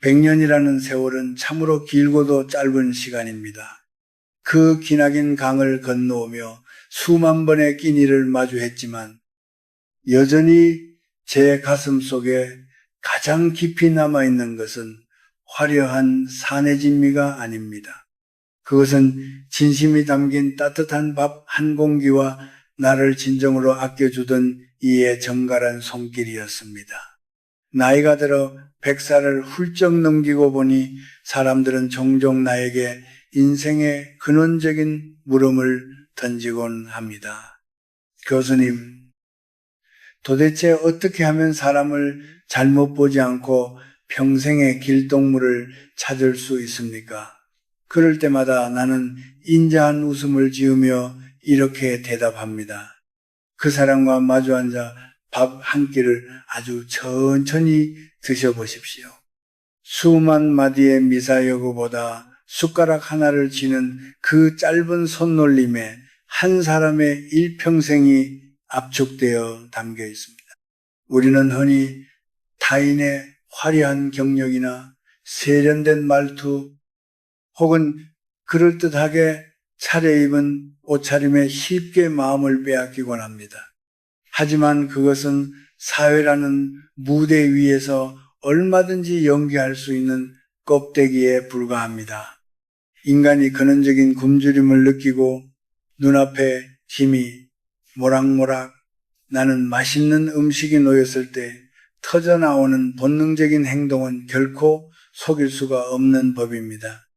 100년이라는 세월은 참으로 길고도 짧은 시간입니다. 그 기나긴 강을 건너오며 수만 번의 끼니를 마주했지만 여전히 제 가슴 속에 가장 깊이 남아있는 것은 화려한 산의 진미가 아닙니다. 그것은 진심이 담긴 따뜻한 밥 한 공기와 나를 진정으로 아껴주던 이의 정갈한 손길이었습니다. 나이가 들어 100살을 훌쩍 넘기고 보니 사람들은 종종 나에게 인생의 근원적인 물음을 던지곤 합니다. 교수님, 도대체 어떻게 하면 사람을 잘못 보지 않고 평생의 길동무를 찾을 수 있습니까? 그럴 때마다 나는 인자한 웃음을 지으며 이렇게 대답합니다. 그 사람과 마주 앉아 밥 한 끼를 아주 천천히 드셔보십시오. 수만 마디의 미사여구보다 숟가락 하나를 쥐는 그 짧은 손놀림에 한 사람의 일평생이 압축되어 담겨 있습니다. 우리는 흔히 타인의 화려한 경력이나 세련된 말투 혹은 그럴듯하게 차려입은 옷차림에 쉽게 마음을 빼앗기곤 합니다. 하지만 그것은 사회라는 무대 위에서 얼마든지 연기할 수 있는 껍데기에 불과합니다. 인간이 근원적인 굶주림을 느끼고 눈앞에 짐이 모락모락 나는 맛있는 음식이 놓였을 때 터져나오는 본능적인 행동은 결코 속일 수가 없는 법입니다.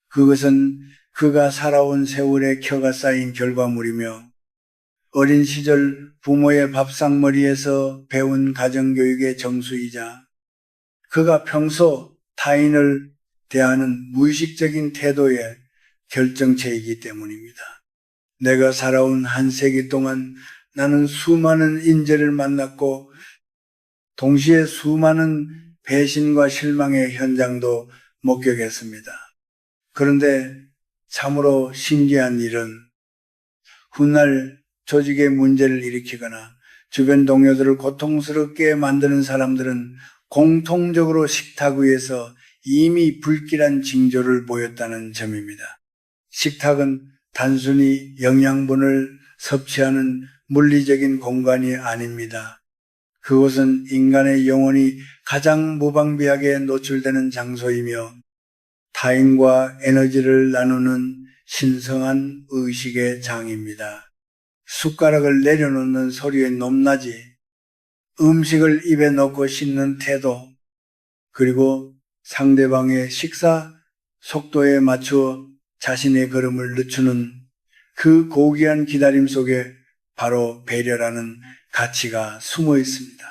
그것은 그가 살아온 세월의 켜가 쌓인 결과물이며 어린 시절 부모의 밥상머리에서 배운 가정교육의 정수이자 그가 평소 타인을 대하는 무의식적인 태도의 결정체이기 때문입니다. 내가 살아온 한 세기 동안 나는 수많은 인재를 만났고 동시에 수많은 배신과 실망의 현장도 목격했습니다. 그런데 참으로 신기한 일은 훗날 조직의 문제를 일으키거나 주변 동료들을 고통스럽게 만드는 사람들은 공통적으로 식탁 위에서 이미 불길한 징조를 보였다는 점입니다. 식탁은 단순히 영양분을 섭취하는 물리적인 공간이 아닙니다. 그곳은 인간의 영혼이 가장 무방비하게 노출되는 장소이며 타인과 에너지를 나누는 신성한 의식의 장입니다. 숟가락을 내려놓는 소리의 높낮이, 음식을 입에 넣고 씹는 태도, 그리고 상대방의 식사 속도에 맞추어 자신의 걸음을 늦추는 그 고귀한 기다림 속에 바로 배려라는 가치가 숨어 있습니다.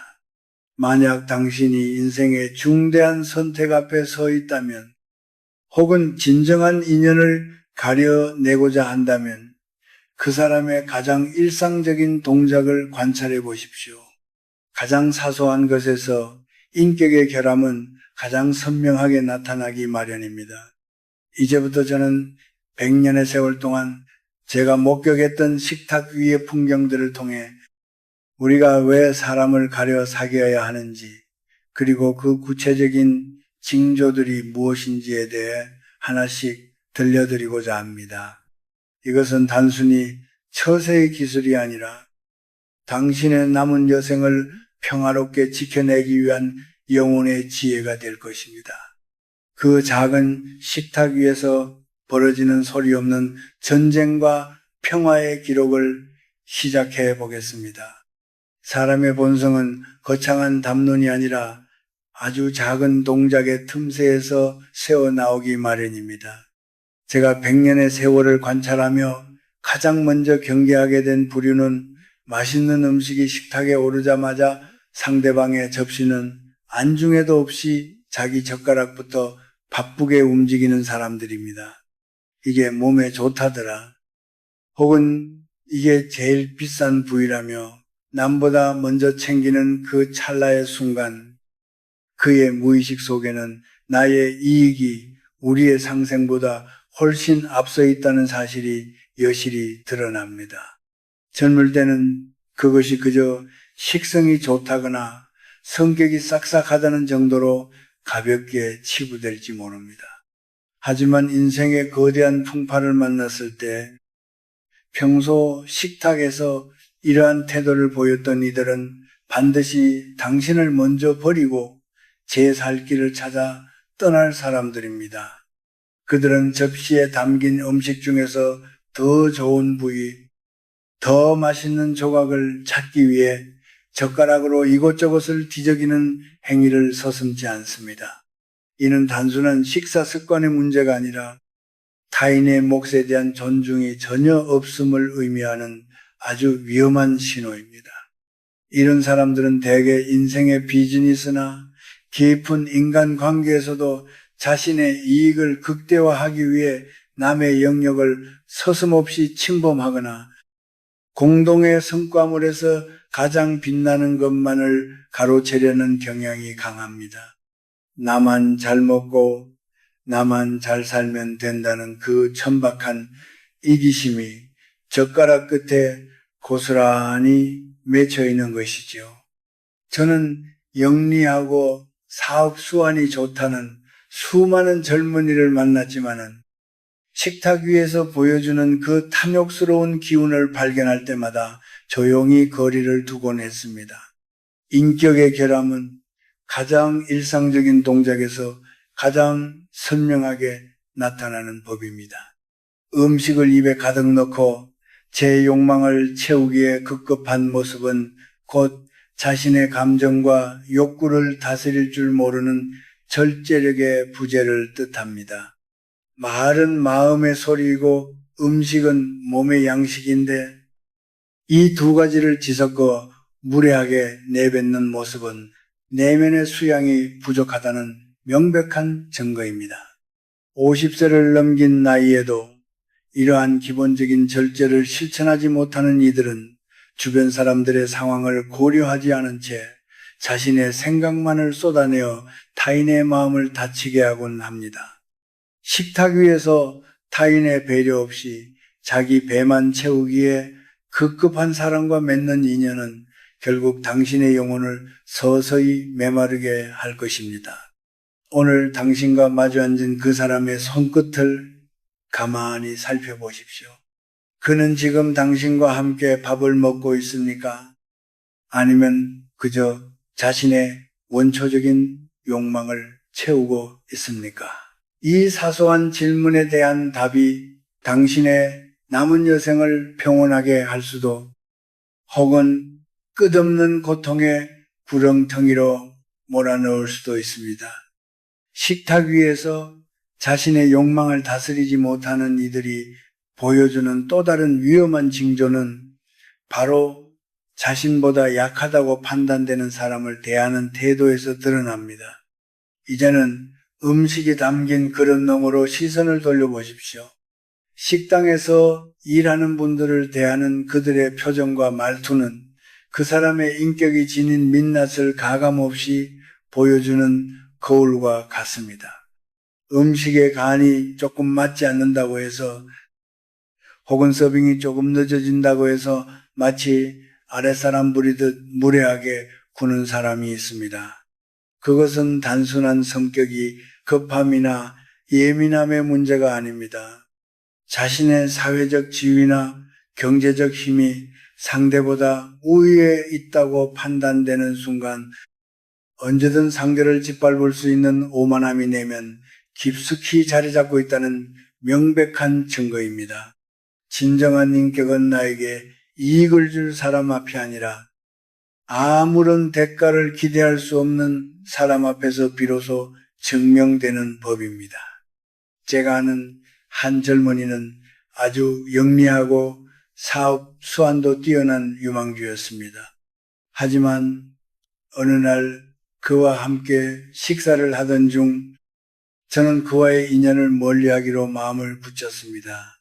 만약 당신이 인생의 중대한 선택 앞에 서 있다면 혹은 진정한 인연을 가려내고자 한다면 그 사람의 가장 일상적인 동작을 관찰해 보십시오. 가장 사소한 것에서 인격의 결함은 가장 선명하게 나타나기 마련입니다. 이제부터 저는 100년의 세월 동안 제가 목격했던 식탁 위의 풍경들을 통해 우리가 왜 사람을 가려 사귀어야 하는지 그리고 그 구체적인 징조들이 무엇인지에 대해 하나씩 들려드리고자 합니다. 이것은 단순히 처세의 기술이 아니라 당신의 남은 여생을 평화롭게 지켜내기 위한 영혼의 지혜가 될 것입니다. 그 작은 식탁 위에서 벌어지는 소리 없는 전쟁과 평화의 기록을 시작해 보겠습니다. 사람의 본성은 거창한 담론이 아니라 아주 작은 동작의 틈새에서 새어나오기 마련입니다. 제가 100년의 세월을 관찰하며 가장 먼저 경계하게 된 부류는 맛있는 음식이 식탁에 오르자마자 상대방의 접시는 안중에도 없이 자기 젓가락부터 바쁘게 움직이는 사람들입니다. 이게 몸에 좋다더라. 혹은 이게 제일 비싼 부위라며 남보다 먼저 챙기는 그 찰나의 순간 그의 무의식 속에는 나의 이익이 우리의 상생보다 훨씬 앞서 있다는 사실이 여실히 드러납니다. 젊을 때는 그것이 그저 식성이 좋다거나 성격이 싹싹하다는 정도로 가볍게 치부될지 모릅니다. 하지만 인생의 거대한 풍파를 만났을 때 평소 식탁에서 이러한 태도를 보였던 이들은 반드시 당신을 먼저 버리고 제 살 길을 찾아 떠날 사람들입니다. 그들은 접시에 담긴 음식 중에서 더 좋은 부위, 더 맛있는 조각을 찾기 위해 젓가락으로 이곳저곳을 뒤적이는 행위를 서슴지 않습니다. 이는 단순한 식사 습관의 문제가 아니라 타인의 몫에 대한 존중이 전혀 없음을 의미하는 아주 위험한 신호입니다. 이런 사람들은 대개 인생의 비즈니스나 깊은 인간관계에서도 자신의 이익을 극대화하기 위해 남의 영역을 서슴없이 침범하거나 공동의 성과물에서 가장 빛나는 것만을 가로채려는 경향이 강합니다. 나만 잘 먹고 나만 잘 살면 된다는 그 천박한 이기심이 젓가락 끝에 고스란히 맺혀 있는 것이죠. 저는 영리하고 사업 수완이 좋다는 수많은 젊은이를 만났지만은 식탁 위에서 보여주는 그 탐욕스러운 기운을 발견할 때마다 조용히 거리를 두곤 했습니다. 인격의 결함은 가장 일상적인 동작에서 가장 선명하게 나타나는 법입니다. 음식을 입에 가득 넣고 제 욕망을 채우기에 급급한 모습은 곧 자신의 감정과 욕구를 다스릴 줄 모르는 절제력의 부재를 뜻합니다. 말은 마음의 소리이고 음식은 몸의 양식인데 이 두 가지를 뒤섞어 무례하게 내뱉는 모습은 내면의 수양이 부족하다는 명백한 증거입니다. 50세를 넘긴 나이에도 이러한 기본적인 절제를 실천하지 못하는 이들은 주변 사람들의 상황을 고려하지 않은 채 자신의 생각만을 쏟아내어 타인의 마음을 다치게 하곤 합니다. 식탁 위에서 타인의 배려 없이 자기 배만 채우기에 급급한 사람과 맺는 인연은 결국 당신의 영혼을 서서히 메마르게 할 것입니다. 오늘 당신과 마주 앉은 그 사람의 손끝을 가만히 살펴보십시오. 그는 지금 당신과 함께 밥을 먹고 있습니까? 아니면 그저 자신의 원초적인 욕망을 채우고 있습니까? 이 사소한 질문에 대한 답이 당신의 남은 여생을 평온하게 할 수도 혹은 끝없는 고통의 구렁텅이로 몰아넣을 수도 있습니다. 식탁 위에서 자신의 욕망을 다스리지 못하는 이들이 보여주는 또 다른 위험한 징조는 바로 자신보다 약하다고 판단되는 사람을 대하는 태도에서 드러납니다. 이제는 음식이 담긴 그릇 너머로 시선을 돌려보십시오. 식당에서 일하는 분들을 대하는 그들의 표정과 말투는 그 사람의 인격이 지닌 민낯을 가감없이 보여주는 거울과 같습니다. 음식의 간이 조금 맞지 않는다고 해서 혹은 서빙이 조금 늦어진다고 해서 마치 아랫사람 부리듯 무례하게 구는 사람이 있습니다. 그것은 단순한 성격이 급함이나 예민함의 문제가 아닙니다. 자신의 사회적 지위나 경제적 힘이 상대보다 우위에 있다고 판단되는 순간 언제든 상대를 짓밟을 수 있는 오만함이 내면 깊숙이 자리 잡고 있다는 명백한 증거입니다. 진정한 인격은 나에게 이익을 줄 사람 앞이 아니라 아무런 대가를 기대할 수 없는 사람 앞에서 비로소 증명되는 법입니다. 제가 아는 한 젊은이는 아주 영리하고 사업 수완도 뛰어난 유망주였습니다. 하지만 어느 날 그와 함께 식사를 하던 중 저는 그와의 인연을 멀리하기로 마음을 붙였습니다.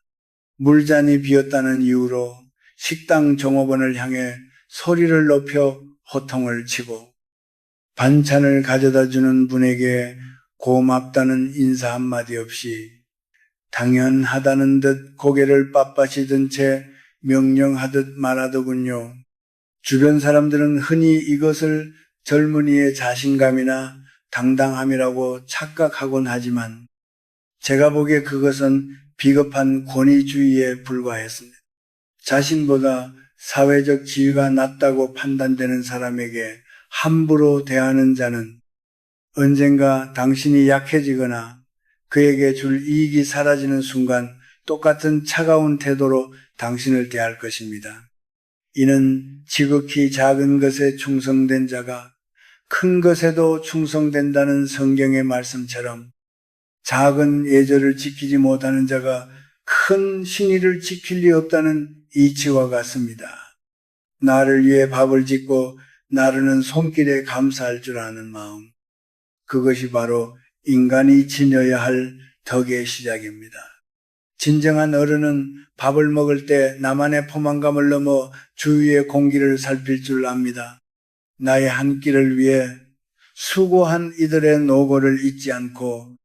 물잔이 비었다는 이유로 식당 종업원을 향해 소리를 높여 호통을 치고 반찬을 가져다 주는 분에게 고맙다는 인사 한마디 없이 당연하다는 듯 고개를 빳빳이 든 채 명령하듯 말하더군요. 주변 사람들은 흔히 이것을 젊은이의 자신감이나 당당함이라고 착각하곤 하지만 제가 보기에 그것은 비겁한 권위주의에 불과했습니다. 자신보다 사회적 지위가 낮다고 판단되는 사람에게 함부로 대하는 자는 언젠가 당신이 약해지거나 그에게 줄 이익이 사라지는 순간 똑같은 차가운 태도로 당신을 대할 것입니다. 이는 지극히 작은 것에 충성된 자가 큰 것에도 충성된다는 성경의 말씀처럼 작은 예절을 지키지 못하는 자가 큰 신의를 지킬 리 없다는 이치와 같습니다. 나를 위해 밥을 짓고 나르는 손길에 감사할 줄 아는 마음. 그것이 바로 인간이 지녀야 할 덕의 시작입니다. 진정한 어른은 밥을 먹을 때 나만의 포만감을 넘어 주위의 공기를 살필 줄 압니다. 나의 한 끼를 위해 수고한 이들의 노고를 잊지 않고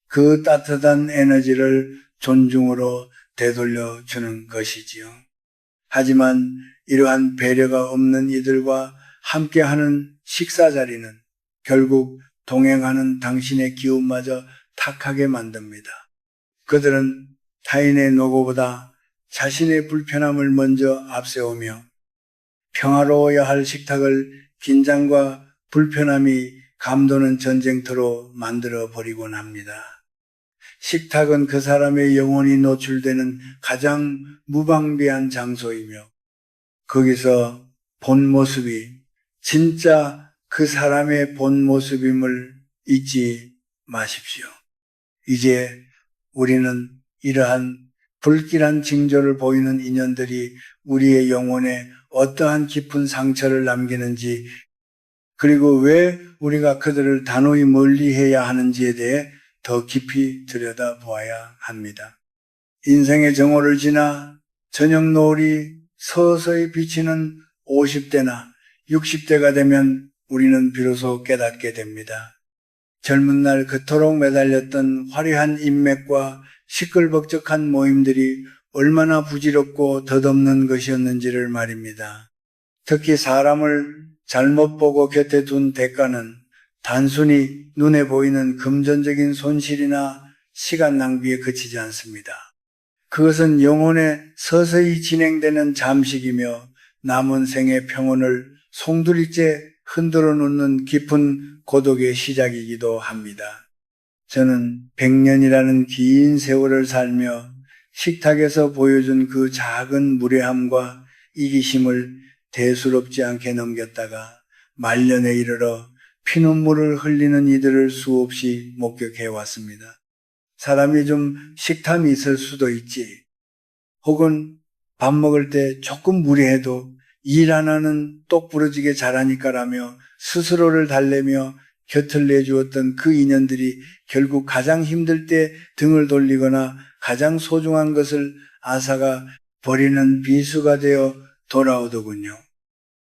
그 따뜻한 에너지를 존중으로 되돌려 주는 것이지요. 하지만 이러한 배려가 없는 이들과 함께하는 식사 자리는 결국 동행하는 당신의 기운마저 탁하게 만듭니다. 그들은 타인의 노고보다 자신의 불편함을 먼저 앞세우며 평화로워야 할 식탁을 긴장과 불편함이 감도는 전쟁터로 만들어 버리곤 합니다. 식탁은 그 사람의 영혼이 노출되는 가장 무방비한 장소이며 거기서 본 모습이 진짜 그 사람의 본 모습임을 잊지 마십시오. 이제 우리는 이러한 불길한 징조를 보이는 인연들이 우리의 영혼에 어떠한 깊은 상처를 남기는지 그리고 왜 우리가 그들을 단호히 멀리해야 하는지에 대해 더 깊이 들여다보아야 합니다. 인생의 정오를 지나 저녁 노을이 서서히 비치는 50대나 60대가 되면 우리는 비로소 깨닫게 됩니다. 젊은 날 그토록 매달렸던 화려한 인맥과 시끌벅적한 모임들이 얼마나 부질없고 덧없는 것이었는지를 말입니다. 특히 사람을 잘못 보고 곁에 둔 대가는 단순히 눈에 보이는 금전적인 손실이나 시간 낭비에 그치지 않습니다. 그것은 영혼에 서서히 진행되는 잠식이며 남은 생의 평온을 송두리째 흔들어 놓는 깊은 고독의 시작이기도 합니다. 저는 100년이라는 긴 세월을 살며 식탁에서 보여준 그 작은 무례함과 이기심을 대수롭지 않게 넘겼다가 말년에 이르러 피눈물을 흘리는 이들을 수없이 목격해 왔습니다. 사람이 좀 식탐이 있을 수도 있지. 혹은 밥 먹을 때 조금 무례해도 일 하나는 똑부러지게 잘하니까라며 스스로를 달래며 곁을 내주었던 그 인연들이 결국 가장 힘들 때 등을 돌리거나 가장 소중한 것을 앗아가 버리는 비수가 되어 돌아오더군요.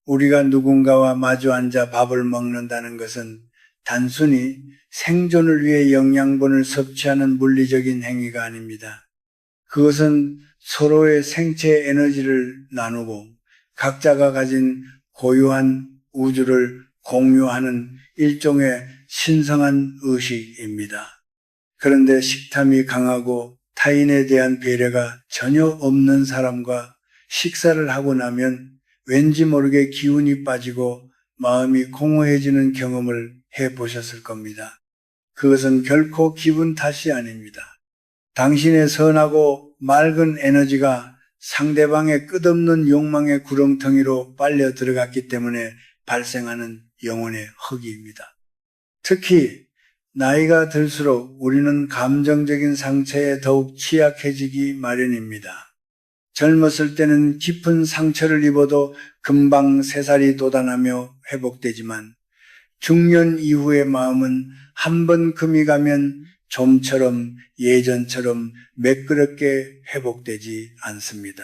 우리가 누군가와 마주 앉아 밥을 먹는다는 것은 단순히 생존을 위해 영양분을 섭취하는 물리적인 행위가 아닙니다. 그것은 서로의 생체 에너지를 나누고 각자가 가진 고유한 우주를 공유하는 일종의 신성한 의식입니다. 그런데 식탐이 강하고 타인에 대한 배려가 전혀 없는 사람과 식사를 하고 나면 왠지 모르게 기운이 빠지고 마음이 공허해지는 경험을 해보셨을 겁니다. 그것은 결코 기분 탓이 아닙니다. 당신의 선하고 맑은 에너지가 상대방의 끝없는 욕망의 구렁텅이로 빨려 들어갔기 때문에 발생하는 영혼의 허기입니다. 특히 나이가 들수록 우리는 감정적인 상처에 더욱 취약해지기 마련입니다. 젊었을 때는 깊은 상처를 입어도 금방 새살이 돋아나며 회복되지만 중년 이후의 마음은 한 번 금이 가면 좀처럼 예전처럼 매끄럽게 회복되지 않습니다.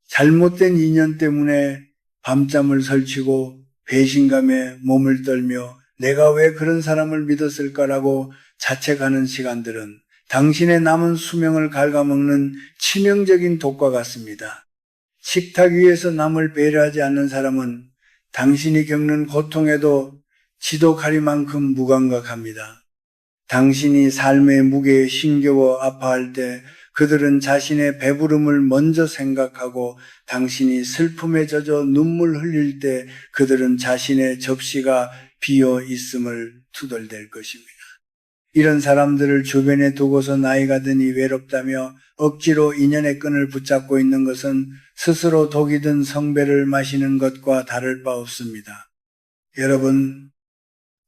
잘못된 인연 때문에 밤잠을 설치고 배신감에 몸을 떨며 내가 왜 그런 사람을 믿었을까라고 자책하는 시간들은 당신의 남은 수명을 갉아먹는 치명적인 독과 같습니다. 식탁 위에서 남을 배려하지 않는 사람은 당신이 겪는 고통에도 지독하리만큼 무감각합니다. 당신이 삶의 무게에 힘겨워 아파할 때 그들은 자신의 배부름을 먼저 생각하고 당신이 슬픔에 젖어 눈물 흘릴 때 그들은 자신의 접시가 비어 있음을 투덜댈 것입니다. 이런 사람들을 주변에 두고서 나이가 드니 외롭다며 억지로 인연의 끈을 붙잡고 있는 것은 스스로 독이 든 성배를 마시는 것과 다를 바 없습니다. 여러분,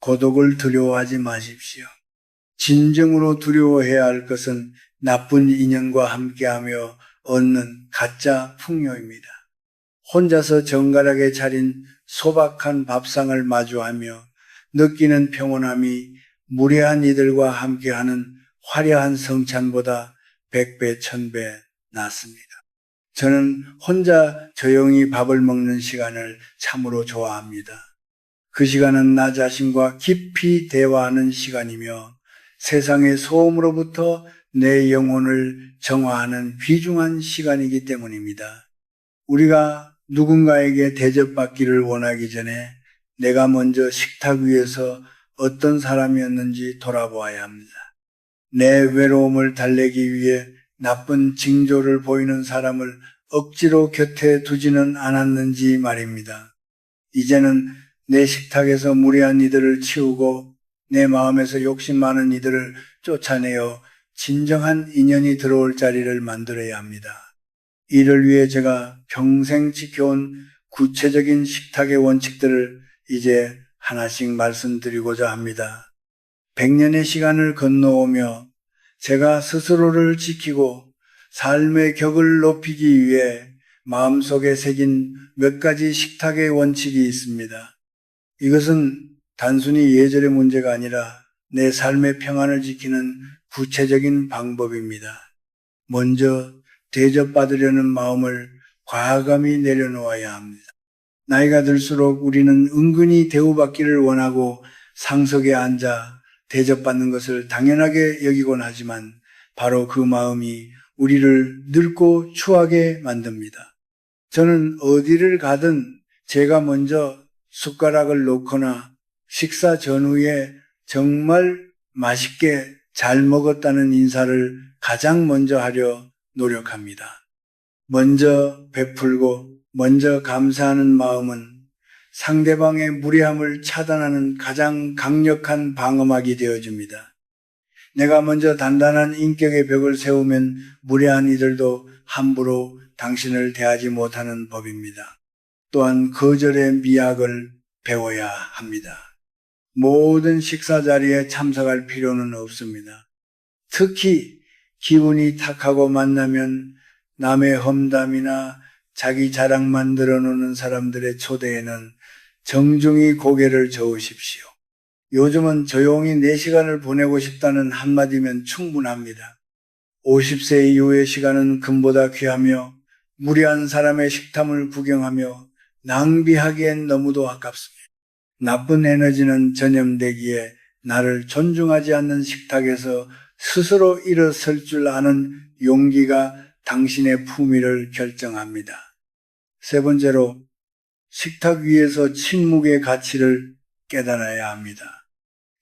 고독을 두려워하지 마십시오. 진정으로 두려워해야 할 것은 나쁜 인연과 함께하며 얻는 가짜 풍요입니다. 혼자서 정갈하게 차린 소박한 밥상을 마주하며 느끼는 평온함이 무례한 이들과 함께하는 화려한 성찬보다 100배, 1000배 낫습니다. 저는 혼자 조용히 밥을 먹는 시간을 참으로 좋아합니다. 그 시간은 나 자신과 깊이 대화하는 시간이며 세상의 소음으로부터 내 영혼을 정화하는 귀중한 시간이기 때문입니다. 우리가 누군가에게 대접받기를 원하기 전에 내가 먼저 식탁 위에서 어떤 사람이었는지 돌아보아야 합니다. 내 외로움을 달래기 위해 나쁜 징조를 보이는 사람을 억지로 곁에 두지는 않았는지 말입니다. 이제는 내 식탁에서 무례한 이들을 치우고 내 마음에서 욕심 많은 이들을 쫓아내어 진정한 인연이 들어올 자리를 만들어야 합니다. 이를 위해 제가 평생 지켜온 구체적인 식탁의 원칙들을 이제 하나씩 말씀드리고자 합니다. 100년의 시간을 건너오며 제가 스스로를 지키고 삶의 격을 높이기 위해 마음속에 새긴 몇 가지 식탁의 원칙이 있습니다. 이것은 단순히 예절의 문제가 아니라 내 삶의 평안을 지키는 구체적인 방법입니다. 먼저 대접받으려는 마음을 과감히 내려놓아야 합니다. 나이가 들수록 우리는 은근히 대우받기를 원하고 상석에 앉아 대접받는 것을 당연하게 여기곤 하지만 바로 그 마음이 우리를 늙고 추하게 만듭니다. 저는 어디를 가든 제가 먼저 숟가락을 놓거나 식사 전후에 정말 맛있게 잘 먹었다는 인사를 가장 먼저 하려 노력합니다. 먼저 베풀고 먼저 감사하는 마음은 상대방의 무례함을 차단하는 가장 강력한 방어막이 되어줍니다. 내가 먼저 단단한 인격의 벽을 세우면 무례한 이들도 함부로 당신을 대하지 못하는 법입니다. 또한 거절의 미학을 배워야 합니다. 모든 식사 자리에 참석할 필요는 없습니다. 특히 기분이 탁하고 만나면 남의 험담이나 자기 자랑만 늘어놓는 사람들의 초대에는 정중히 고개를 저으십시오. 요즘은 조용히 내 시간을 보내고 싶다는 한마디면 충분합니다. 50세 이후의 시간은 금보다 귀하며 무례한 사람의 식탐을 구경하며 낭비하기엔 너무도 아깝습니다. 나쁜 에너지는 전염되기에 나를 존중하지 않는 식탁에서 스스로 일어설 줄 아는 용기가 당신의 품위를 결정합니다. 세 번째로, 식탁 위에서 침묵의 가치를 깨달아야 합니다.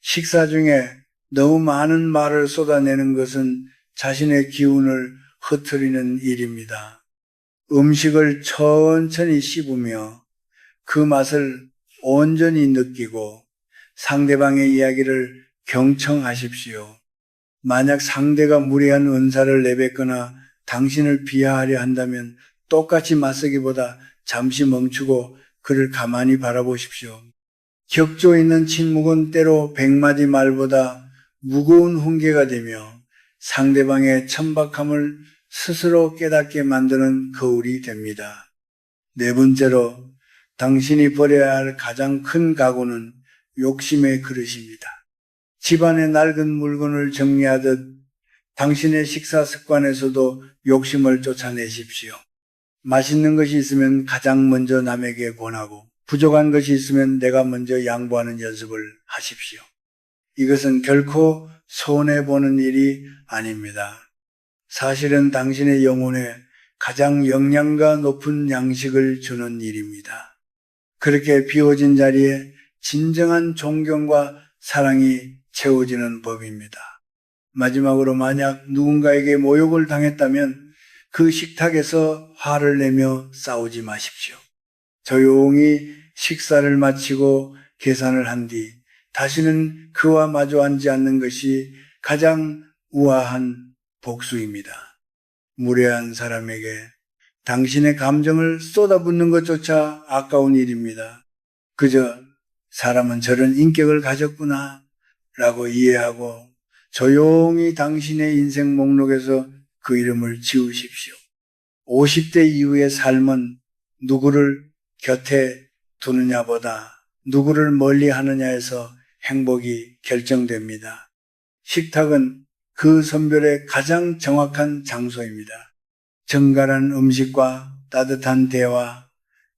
식사 중에 너무 많은 말을 쏟아내는 것은 자신의 기운을 흐트리는 일입니다. 음식을 천천히 씹으며 그 맛을 온전히 느끼고 상대방의 이야기를 경청하십시오. 만약 상대가 무례한 은사를 내뱉거나 당신을 비하하려 한다면 똑같이 맞서기보다 잠시 멈추고 그를 가만히 바라보십시오. 격조 있는 침묵은 때로 100마디 말보다 무거운 훈계가 되며 상대방의 천박함을 스스로 깨닫게 만드는 거울이 됩니다. 네 번째로, 당신이 버려야 할 가장 큰 가구는 욕심의 그릇입니다. 집안의 낡은 물건을 정리하듯 당신의 식사 습관에서도 욕심을 쫓아내십시오. 맛있는 것이 있으면 가장 먼저 남에게 권하고 부족한 것이 있으면 내가 먼저 양보하는 연습을 하십시오. 이것은 결코 손해보는 일이 아닙니다. 사실은 당신의 영혼에 가장 영양가 높은 양식을 주는 일입니다. 그렇게 비워진 자리에 진정한 존경과 사랑이 채워지는 법입니다. 마지막으로 만약 누군가에게 모욕을 당했다면 그 식탁에서 화를 내며 싸우지 마십시오. 조용히 식사를 마치고 계산을 한 뒤 다시는 그와 마주 앉지 않는 것이 가장 우아한 복수입니다. 무례한 사람에게 당신의 감정을 쏟아붓는 것조차 아까운 일입니다. 그저 사람은 저런 인격을 가졌구나 라고 이해하고 조용히 당신의 인생 목록에서 그 이름을 지우십시오. 50대 이후의 삶은 누구를 곁에 두느냐보다 누구를 멀리 하느냐에서 행복이 결정됩니다. 식탁은 그 선별의 가장 정확한 장소입니다. 정갈한 음식과 따뜻한 대화,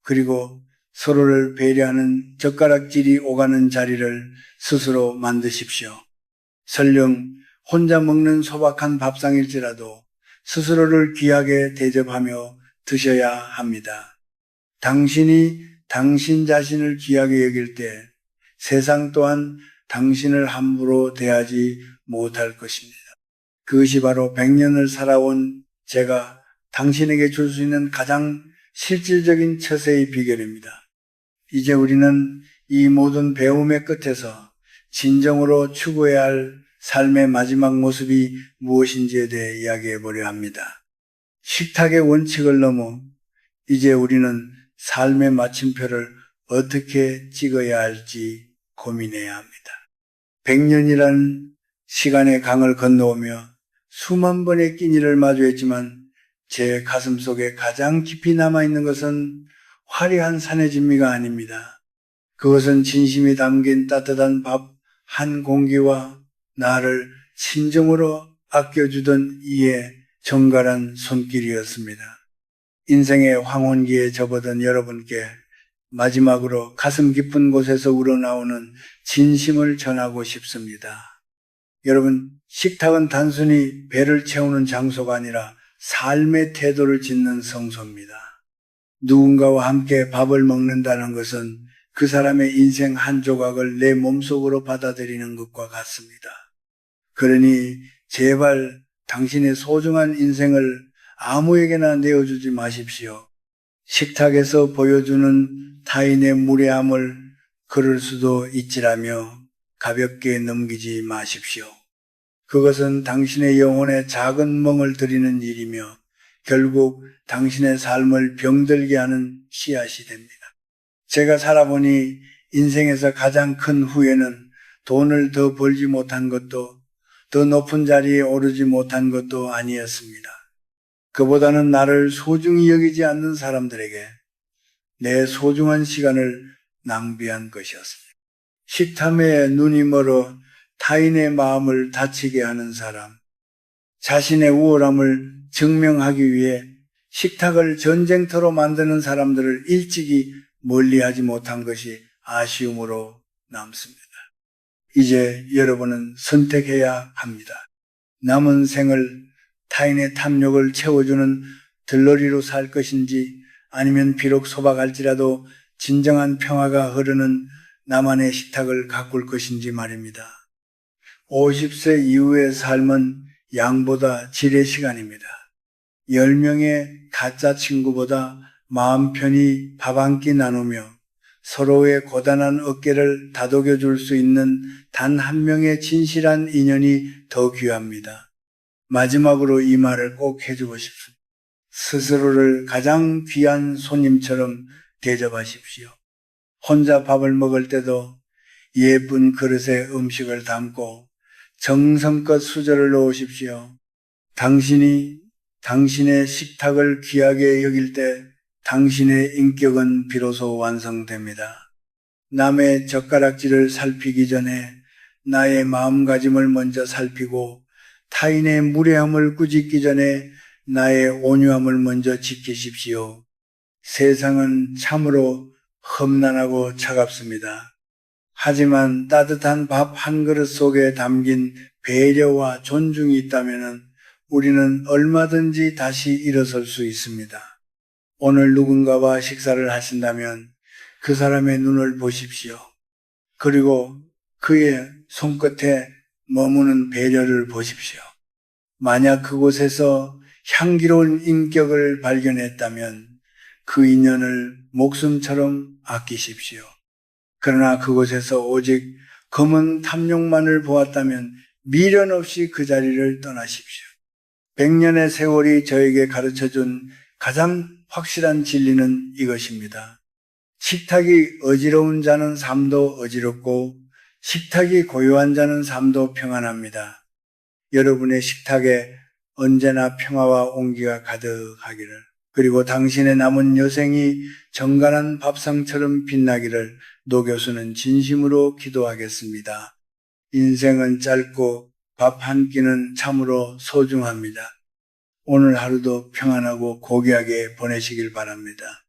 그리고 서로를 배려하는 젓가락질이 오가는 자리를 스스로 만드십시오. 설령 혼자 먹는 소박한 밥상일지라도 스스로를 귀하게 대접하며 드셔야 합니다. 당신이 당신 자신을 귀하게 여길 때 세상 또한 당신을 함부로 대하지 못할 것입니다. 그것이 바로 100년을 살아온 제가 당신에게 줄 수 있는 가장 실질적인 처세의 비결입니다. 이제 우리는 이 모든 배움의 끝에서 진정으로 추구해야 할 삶의 마지막 모습이 무엇인지에 대해 이야기해 보려 합니다. 식탁의 원칙을 넘어 이제 우리는 삶의 마침표를 어떻게 찍어야 할지 고민해야 합니다. 100년이라는 시간의 강을 건너오며 수만 번의 끼니를 마주했지만 제 가슴 속에 가장 깊이 남아있는 것은 화려한 산의 진미가 아닙니다. 그것은 진심이 담긴 따뜻한 밥 한 공기와 나를 친정으로 아껴주던 이의 정갈한 손길이었습니다. 인생의 황혼기에 접어든 여러분께 마지막으로 가슴 깊은 곳에서 우러나오는 진심을 전하고 싶습니다. 여러분, 식탁은 단순히 배를 채우는 장소가 아니라 삶의 태도를 짓는 성소입니다. 누군가와 함께 밥을 먹는다는 것은 그 사람의 인생 한 조각을 내 몸속으로 받아들이는 것과 같습니다. 그러니 제발 당신의 소중한 인생을 아무에게나 내어주지 마십시오. 식탁에서 보여주는 타인의 무례함을 그럴 수도 있지라며 가볍게 넘기지 마십시오. 그것은 당신의 영혼에 작은 멍을 들이는 일이며 결국 당신의 삶을 병들게 하는 씨앗이 됩니다. 제가 살아보니 인생에서 가장 큰 후회는 돈을 더 벌지 못한 것도 더 높은 자리에 오르지 못한 것도 아니었습니다. 그보다는 나를 소중히 여기지 않는 사람들에게 내 소중한 시간을 낭비한 것이었습니다. 식탐에 눈이 멀어 타인의 마음을 다치게 하는 사람, 자신의 우월함을 증명하기 위해 식탁을 전쟁터로 만드는 사람들을 일찍이 멀리하지 못한 것이 아쉬움으로 남습니다. 이제 여러분은 선택해야 합니다. 남은 생을 타인의 탐욕을 채워주는 들러리로 살 것인지 아니면 비록 소박할지라도 진정한 평화가 흐르는 나만의 식탁을 가꿀 것인지 말입니다. 50세 이후의 삶은 양보다 질의 시간입니다. 10명의 가짜 친구보다 마음 편히 밥 한 끼 나누며 서로의 고단한 어깨를 다독여 줄 수 있는 단 한 명의 진실한 인연이 더 귀합니다. 마지막으로 이 말을 꼭 해주고 싶습니다. 스스로를 가장 귀한 손님처럼 대접하십시오. 혼자 밥을 먹을 때도 예쁜 그릇에 음식을 담고 정성껏 수저를 넣으십시오. 당신이 당신의 식탁을 귀하게 여길 때 당신의 인격은 비로소 완성됩니다. 남의 젓가락질을 살피기 전에 나의 마음가짐을 먼저 살피고 타인의 무례함을 꾸짖기 전에 나의 온유함을 먼저 지키십시오. 세상은 참으로 험난하고 차갑습니다. 하지만 따뜻한 밥 한 그릇 속에 담긴 배려와 존중이 있다면 우리는 얼마든지 다시 일어설 수 있습니다. 오늘 누군가와 식사를 하신다면 그 사람의 눈을 보십시오. 그리고 그의 손끝에 머무는 배려를 보십시오. 만약 그곳에서 향기로운 인격을 발견했다면 그 인연을 목숨처럼 아끼십시오. 그러나 그곳에서 오직 검은 탐욕만을 보았다면 미련 없이 그 자리를 떠나십시오. 100년의 세월이 저에게 가르쳐준 가장 확실한 진리는 이것입니다. 식탁이 어지러운 자는 삶도 어지럽고 식탁이 고요한 자는 삶도 평안합니다. 여러분의 식탁에 언제나 평화와 온기가 가득하기를, 그리고 당신의 남은 여생이 정갈한 밥상처럼 빛나기를 노 교수는 진심으로 기도하겠습니다. 인생은 짧고 밥 한 끼는 참으로 소중합니다. 오늘 하루도 평안하고 고귀하게 보내시길 바랍니다.